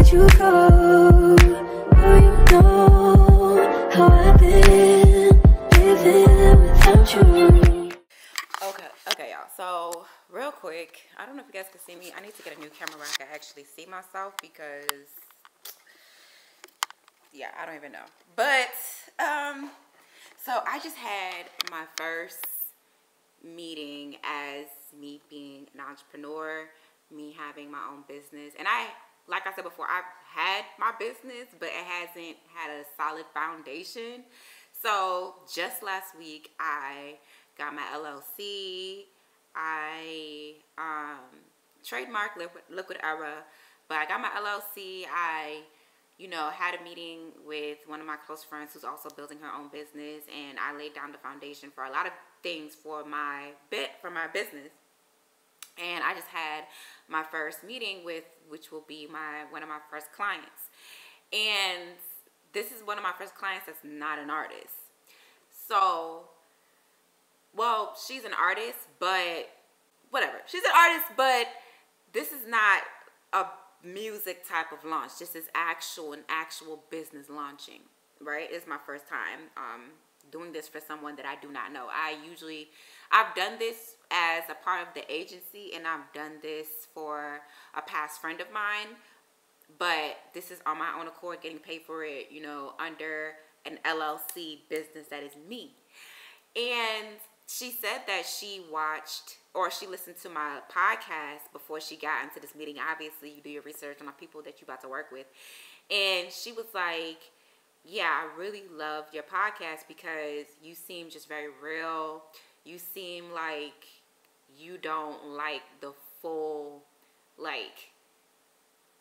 let you go. Oh, you know how I've been living without you. Okay, y'all. So, real quick, I don't know if you guys can see me. I need to get a new camera where I can actually see myself because, yeah, I don't even know. But, so I just had my first meeting as me being an entrepreneur, me having my own business. And like I said before, I've had my business, but it hasn't had a solid foundation. So just last week, I got my LLC. I trademarked Liquid Era, but I got my LLC. I had a meeting with one of my close friends who's also building her own business, and I laid down the foundation for a lot of things for my business. And I just had my first meeting which will be one of my first clients. And this is one of my first clients that's not an artist. So, well, she's an artist, but whatever. She's an artist, but this is not a music type of launch. This is an actual business launching, right? It's my first time doing this for someone that I do not know. I've done this as a part of the agency, and I've done this for a past friend of mine, but this is on my own accord, getting paid for it, under an LLC business that is me. And she said that she listened to my podcast before she got into this meeting. Obviously, you do your research on the people that you're about to work with. And she was like, yeah, I really love your podcast because you seem just very real. You seem like you don't like the full,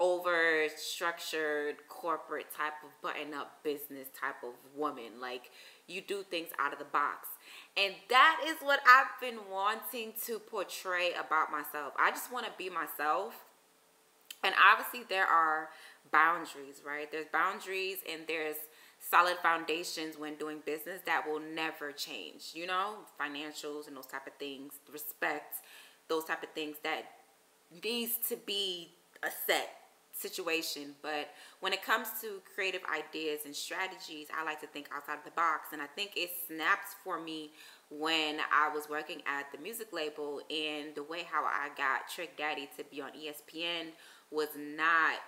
over-structured corporate type of button-up business type of woman. Like, you do things out of the box. And that is what I've been wanting to portray about myself. I just want to be myself. And obviously there are boundaries, right? There's boundaries and there's solid foundations when doing business that will never change, financials and those type of things, respect, those type of things that needs to be a set situation. But when it comes to creative ideas and strategies, I like to think outside of the box. And I think it snapped for me when I was working at the music label, and the way how I got Trick Daddy to be on ESPN was not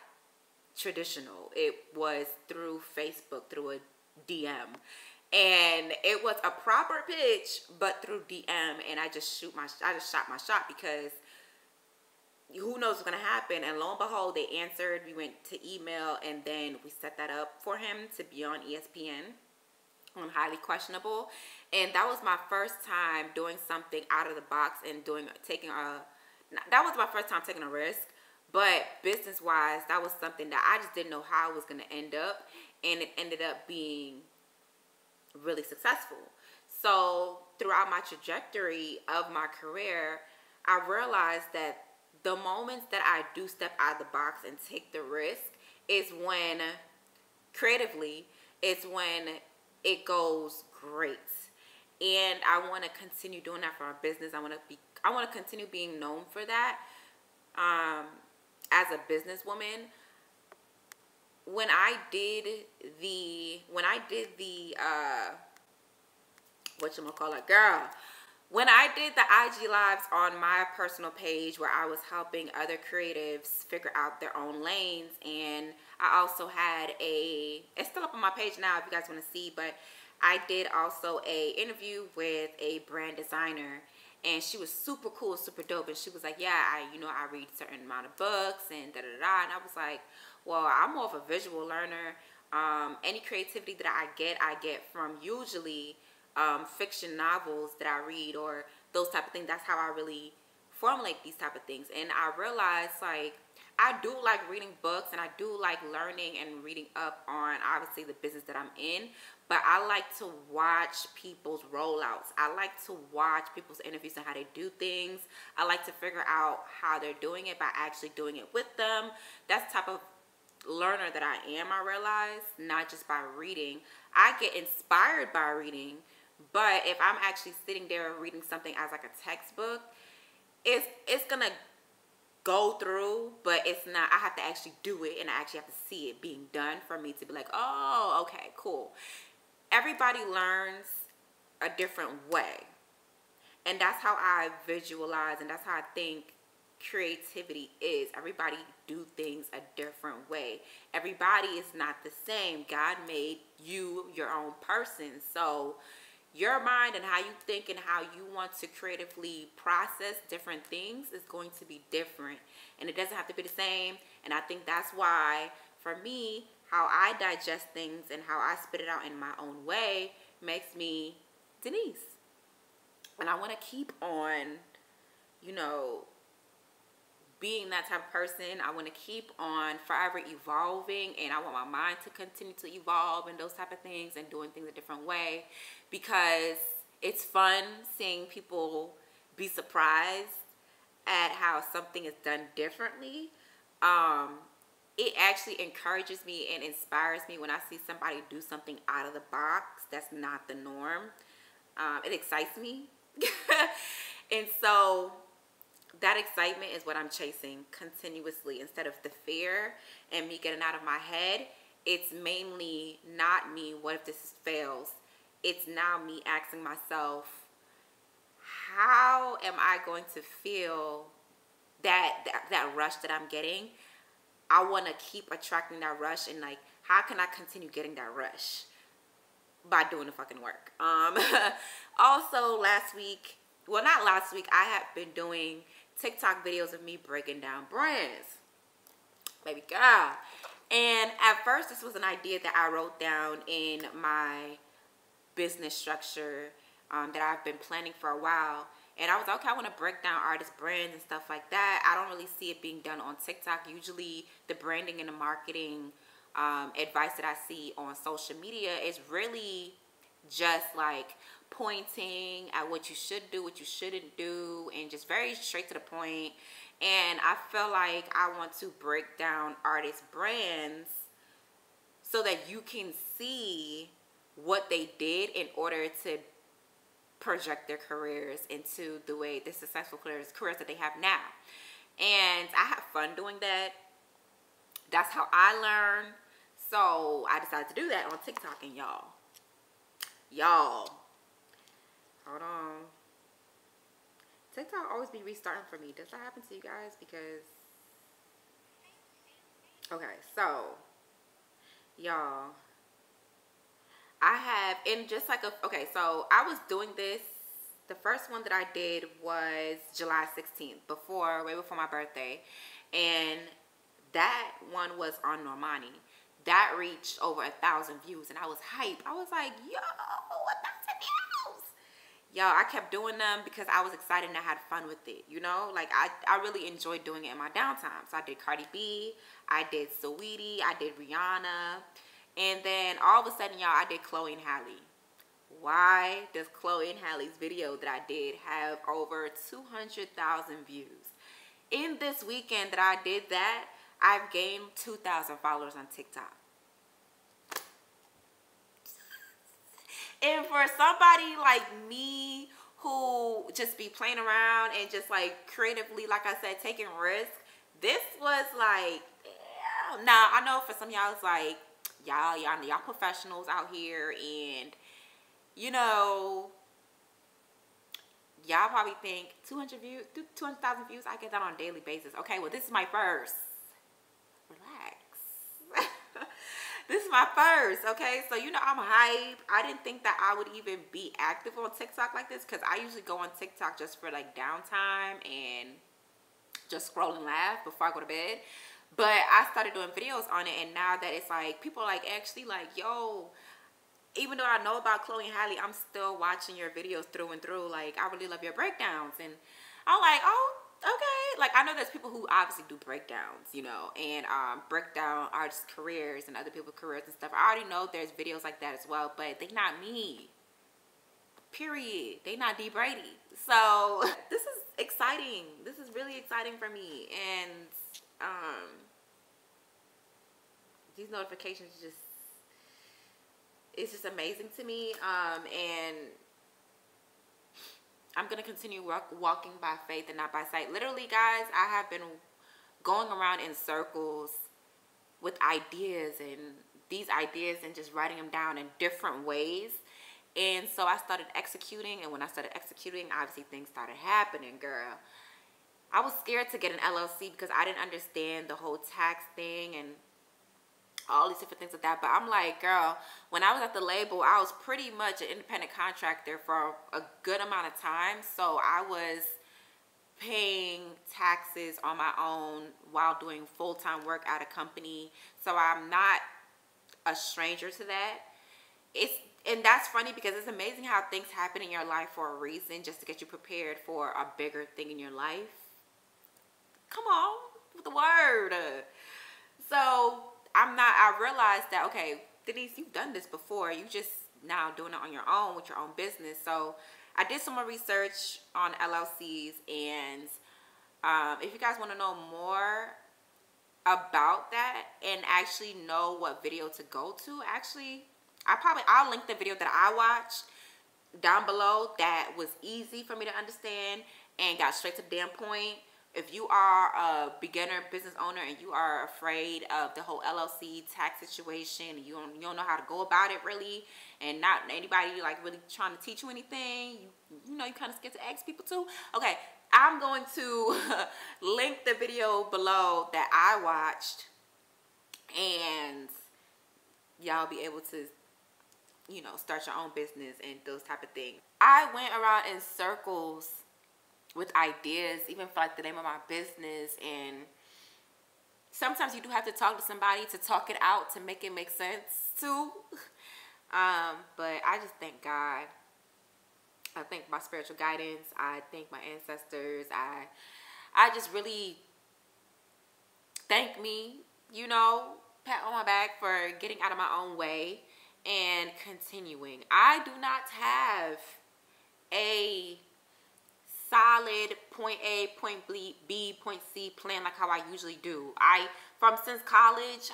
traditional. It was through Facebook, through a DM. And it was a proper pitch, but through DM. And I just shot my shot because who knows what's going to happen. And lo and behold, they answered. We went to email, and then we set that up for him to be on ESPN on Highly Questionable. And that was my first time doing something out of the box and that was my first time taking a risk. But business-wise, that was something that I just didn't know how it was going to end up. And it ended up being really successful. So throughout my trajectory of my career, I realized that the moments that I do step out of the box and take the risk is when, creatively, it's when it goes great. And I want to continue doing that for our business. I want to continue being known for that. As a businesswoman, when I did the when I did the IG lives on my personal page where I was helping other creatives figure out their own lanes, and I also had it's still up on my page now if you guys want to see, but I did also a interview with a brand designer. And she was super cool, super dope. And she was like, yeah, I read a certain amount of books and da-da-da. And I was like, well, I'm more of a visual learner. Any creativity that I get from usually fiction novels that I read or those type of things. That's how I really formulate these type of things. And I realized, I do like reading books, and I do like learning and reading up on, obviously, the business that I'm in. But I like to watch people's rollouts. I like to watch people's interviews and how they do things. I like to figure out how they're doing it by actually doing it with them. That's the type of learner that I am, I realize, not just by reading. I get inspired by reading, but if I'm actually sitting there reading something as like a textbook, it's gonna go through, but it's not, I have to actually do it, and I actually have to see it being done for me to be like, oh, okay, cool. Everybody learns a different way. And that's how I visualize, and that's how I think creativity is. Everybody do things a different way. Everybody is not the same. God made you your own person. So your mind and how you think and how you want to creatively process different things is going to be different. And it doesn't have to be the same. And I think that's why, for me, how I digest things and how I spit it out in my own way makes me Denise. And I want to keep on, you know, being that type of person. I want to keep on forever evolving, and I want my mind to continue to evolve and those type of things, and doing things a different way, because it's fun seeing people be surprised at how something is done differently. It actually encourages me and inspires me when I see somebody do something out of the box that's not the norm. It excites me. And so that excitement is what I'm chasing continuously, instead of the fear and me getting out of my head. It's mainly not me, what if this fails? It's now me asking myself, how am I going to feel that rush that I'm getting? I want to keep attracting that rush, and like, how can I continue getting that rush? By doing the fucking work. Also last week, well, not last week, I have been doing TikTok videos of me breaking down brands. Baby girl. And at first, this was an idea that I wrote down in my business structure that I've been planning for a while. And I was like, okay, I want to break down artist brands and stuff like that. I don't really see it being done on TikTok. Usually the branding and the marketing advice that I see on social media is really just like pointing at what you should do, what you shouldn't do, and just very straight to the point. And I feel like I want to break down artist brands so that you can see what they did in order to project their careers into the successful careers that they have now. And I have fun doing that. That's how I learn. So I decided to do that on TikTok. And y'all, hold on. TikTok always be restarting for me. Does that happen to you guys? Because, okay, so, y'all, I have, in just like okay, so I was doing this, the first one that I did was July 16th, way before my birthday, and that one was on Normani. That reached over 1,000 views, and I was hyped. I was like, yo, 1,000 views. Y'all, I kept doing them because I was excited and I had fun with it, you know? Like, I really enjoyed doing it in my downtime. So I did Cardi B, I did Saweetie, I did Rihanna, and then all of a sudden, y'all, I did Chloe and Halle. Why does Chloe and Halle's video that I did have over 200,000 views? In this weekend that I did that, I've gained 2,000 followers on TikTok. And for somebody like me who just be playing around and just like creatively, like I said, taking risks, this was like, damn. Now, I know for some of y'all, it's like, y'all professionals out here, and, you know, y'all probably think 200,000 views, I get that on a daily basis. Okay, well, this is my first. Relax. This is my first, okay? So, you know, I'm hype. I didn't think that I would even be active on TikTok like this, because I usually go on TikTok just for, like, downtime and just scroll and laugh before I go to bed. But I started doing videos on it, and now that it's, like, people are, like, actually, like, yo, even though I know about Chloe and Halle, I'm still watching your videos through and through. Like, I really love your breakdowns. And I'm like, oh, okay. Like, I know there's people who obviously do breakdowns, you know, and break down artists' careers and other people's careers and stuff. I already know there's videos like that as well, but they not me. Period. They not D. Brady. So this is exciting. This is really exciting for me. And these notifications just, it's just amazing to me. And I'm going to continue walking by faith and not by sight. Literally, guys, I have been going around in circles with ideas and just writing them down in different ways. And so I started executing, and when I started executing, obviously things started happening, girl. I was scared to get an LLC because I didn't understand the whole tax thing and all these different things like that. But I'm like, girl, when I was at the label, I was pretty much an independent contractor for a good amount of time. So I was paying taxes on my own while doing full-time work at a company. So I'm not a stranger to that. And that's funny because it's amazing how things happen in your life for a reason, just to get you prepared for a bigger thing in your life. Come on with the word. So I realized that, okay, Denise, you've done this before. You just now doing it on your own with your own business. So I did some more research on LLCs, and if you guys want to know more about that and actually know what video to go to, actually, I'll link the video that I watched down below that was easy for me to understand and got straight to the damn point. If you are a beginner business owner and you are afraid of the whole LLC tax situation, you don't know how to go about it really, and not anybody like really trying to teach you anything, you know, you kind of scared to ask people too. Okay, I'm going to link the video below that I watched, and y'all be able to, you know, start your own business and those type of things. I went around in circles with ideas, even for like the name of my business, and sometimes you do have to talk to somebody to talk it out to make it make sense too. But I just thank God. I thank my spiritual guidance. I thank my ancestors. I just really thank me, you know, pat on my back for getting out of my own way and continuing. I do not have a solid point A, point B, point C plan like how I usually do. Since college, since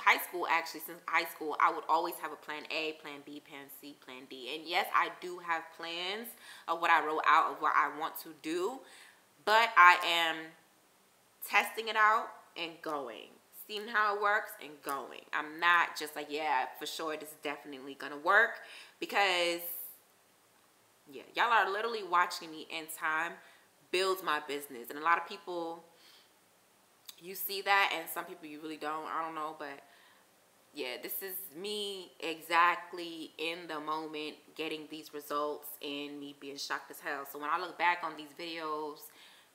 high school, I would always have a plan A, plan B, plan C, plan D. And yes, I do have plans of what I wrote out of what I want to do, but I am testing it out and going, seeing how it works and going. I'm not just like, yeah, for sure this is definitely gonna work, because yeah, y'all are literally watching me in time build my business. And a lot of people, you see that, and some people you really don't. I don't know, but yeah, this is me exactly in the moment getting these results and me being shocked as hell. So when I look back on these videos,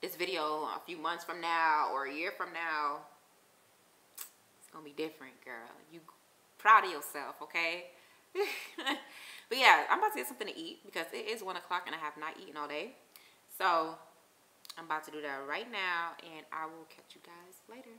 this video a few months from now or a year from now, it's gonna be different, girl. You proud of yourself, okay? But yeah, I'm about to get something to eat because it is 1 o'clock and I have not eaten all day. So I'm about to do that right now, and I will catch you guys later.